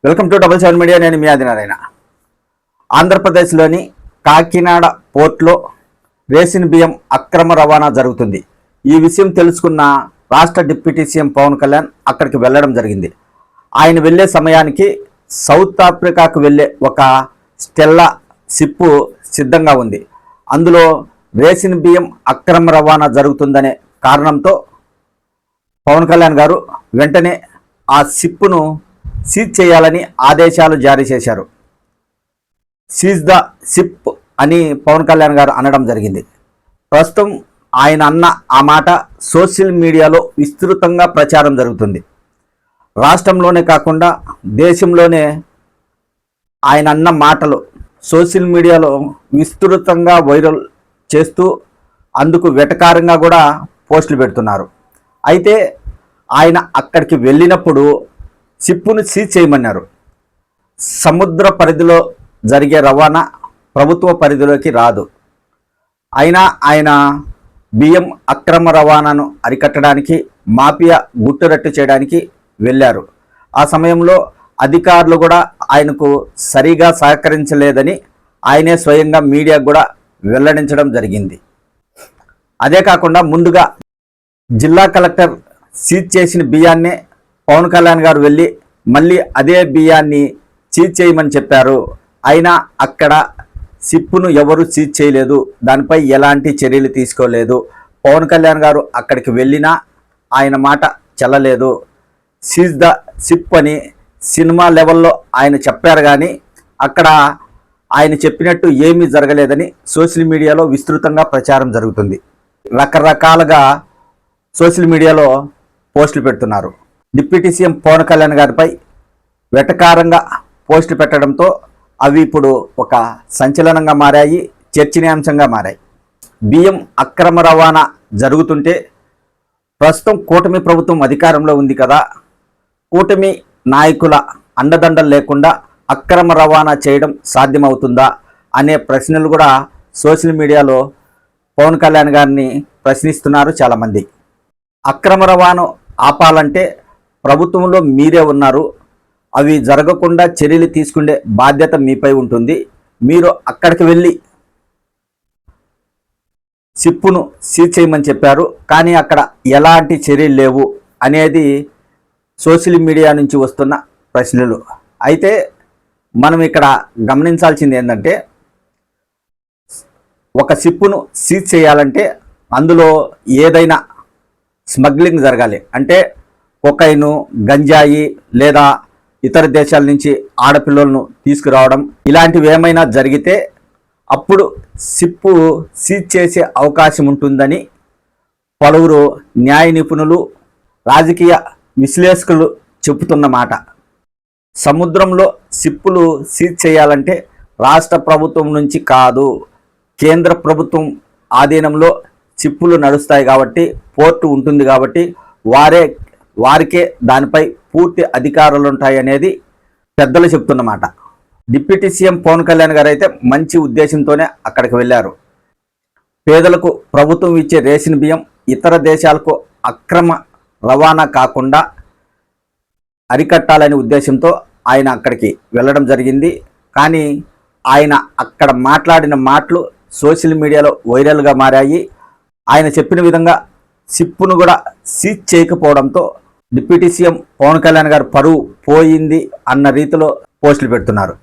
Welcome to double seven media. నేను మీ ఆదినారాయణ. ఆంధ్రప్రదేశ్లోని Kakinada పోర్ట్లో ration బియ్యం అక్రమ రవాణా జరుగుతుంది. ఈ విషయం తెలుసుకున్న రాష్ట్ర డిప్యూటీ సీఎం పవన్ కళ్యాణ్ అక్కడికి వెళ్ళడం జరిగింది. ఆయన వెళ్ళే సమయానికి సౌత్ ఆఫ్రికాకు వెళ్ళే ఒక స్టెల్లా షిప్ సిద్ధంగా ఉంది. అందులో రేషన్ బియ్యం అక్రమ రవాణా జరుగుతుందనే కారణంతో పవన్ కళ్యాణ్ గారు వెంటనే ఆ షిప్ను సీజ్ చేయాలని ఆదేశాలు జారీ చేశారు. సీజ్ ద షిప్ అని పవన్ కళ్యాణ్ గారు అనడం జరిగింది. ప్రస్తుతం ఆయన అన్న ఆ మాట సోషల్ మీడియాలో విస్తృతంగా ప్రచారం జరుగుతుంది. రాష్ట్రంలోనే కాకుండా దేశంలోనే ఆయన అన్న మాటలు సోషల్ మీడియాలో విస్తృతంగా వైరల్ చేస్తూ అందుకు వెటకారంగా కూడా పోస్టులు పెడుతున్నారు. అయితే ఆయన అక్కడికి వెళ్ళినప్పుడు షిప్పును సీజ్ చేయమన్నారు. సముద్ర పరిధిలో జరిగే రవాణా ప్రభుత్వ పరిధిలోకి రాదు. అయినా ఆయన బియ్యం అక్రమ రవాణాను అరికట్టడానికి, మాఫియా గుట్టురట్టు చేయడానికి వెళ్ళారు. ఆ సమయంలో అధికారులు కూడా ఆయనకు సరిగా సహకరించలేదని ఆయనే స్వయంగా మీడియాకు కూడా వెల్లడించడం జరిగింది. అదే కాకుండా ముందుగా జిల్లా కలెక్టర్ సీజ్ చేసిన బియ్యాన్నే పవన్ కళ్యాణ్ గారు వెళ్ళి మళ్ళీ అదే బియ్యాన్ని సీజ్ చేయమని చెప్పారు. అయినా అక్కడ షిప్పును ఎవరు సీజ్ చేయలేదు, దానిపై ఎలాంటి చర్యలు తీసుకోలేదు. పవన్ కళ్యాణ్ గారు అక్కడికి వెళ్ళినా ఆయన మాట చెల్లలేదు. సీజ్ ద షిప్ అని సినిమా లెవెల్లో ఆయన చెప్పారు, కానీ అక్కడ ఆయన చెప్పినట్టు ఏమీ జరగలేదని సోషల్ మీడియాలో విస్తృతంగా ప్రచారం జరుగుతుంది. రకరకాలుగా సోషల్ మీడియాలో పోస్టులు పెడుతున్నారు. డిప్యూటీ సీఎం పవన్ కళ్యాణ్ గారిపై వెటకారంగా పోస్టులు పెట్టడంతో అవి ఇప్పుడు ఒక సంచలనంగా మారాయి, చర్చనీయాంశంగా మారాయి. బియ్యం అక్రమ రవాణా జరుగుతుంటే ప్రస్తుతం కూటమి ప్రభుత్వం అధికారంలో ఉంది కదా, కూటమి నాయకుల అండదండలు లేకుండా అక్రమ రవాణా చేయడం సాధ్యమవుతుందా అనే ప్రశ్నలు కూడా సోషల్ మీడియాలో పవన్ కళ్యాణ్ గారిని ప్రశ్నిస్తున్నారు చాలామంది. అక్రమ రవాణా ఆపాలంటే ప్రభుత్వంలో మీరే ఉన్నారు, అవి జరగకుండా చర్యలు తీసుకునే బాధ్యత మీపై ఉంటుంది. మీరు అక్కడికి వెళ్ళి షిప్పును సీజ్ చేయమని చెప్పారు, కానీ అక్కడ ఎలాంటి చర్యలు లేవు అనేది సోషల్ మీడియా నుంచి వస్తున్న ప్రశ్నలు. అయితే మనం ఇక్కడ గమనించాల్సింది ఏంటంటే, ఒక షిప్పును సీజ్ చేయాలంటే అందులో ఏదైనా స్మగ్లింగ్ జరగాలి. అంటే కొకైను, గంజాయి లేదా ఇతర దేశాల నుంచి ఆడపిల్లలను తీసుకురావడం ఇలాంటివి ఏమైనా జరిగితే అప్పుడు షిప్పు సీజ్ చేసే అవకాశం ఉంటుందని పలువురు న్యాయ నిపుణులు, రాజకీయ విశ్లేషకులు చెబుతున్నమాట. సముద్రంలో షిప్పులు సీజ్ చేయాలంటే రాష్ట్ర ప్రభుత్వం నుంచి కాదు, కేంద్ర ప్రభుత్వం ఆధీనంలో షిప్పులు నడుస్తాయి కాబట్టి, పోర్టు ఉంటుంది కాబట్టి వారికే దానిపై పూర్తి అధికారాలు ఉంటాయి అనేది పెద్దలు చెప్తున్నమాట. డిప్యూటీ సీఎం పవన్ కళ్యాణ్ గారు అయితే మంచి ఉద్దేశంతోనే అక్కడికి వెళ్ళారు. పేదలకు ప్రభుత్వం ఇచ్చే రేషన్ బియ్యం ఇతర దేశాలకు అక్రమ రవాణా కాకుండా అరికట్టాలనే ఉద్దేశంతో ఆయన అక్కడికి వెళ్ళడం జరిగింది. కానీ ఆయన అక్కడ మాట్లాడిన మాటలు సోషల్ మీడియాలో వైరల్గా మారాయి. ఆయన చెప్పిన విధంగా షిప్పును కూడా సీజ్ చేయకపోవడంతో డిప్యూటీ సీఎం పవన్ కళ్యాణ్ గారు పరువు పోయింది అన్న రీతిలో పోస్టులు పెడుతున్నారు.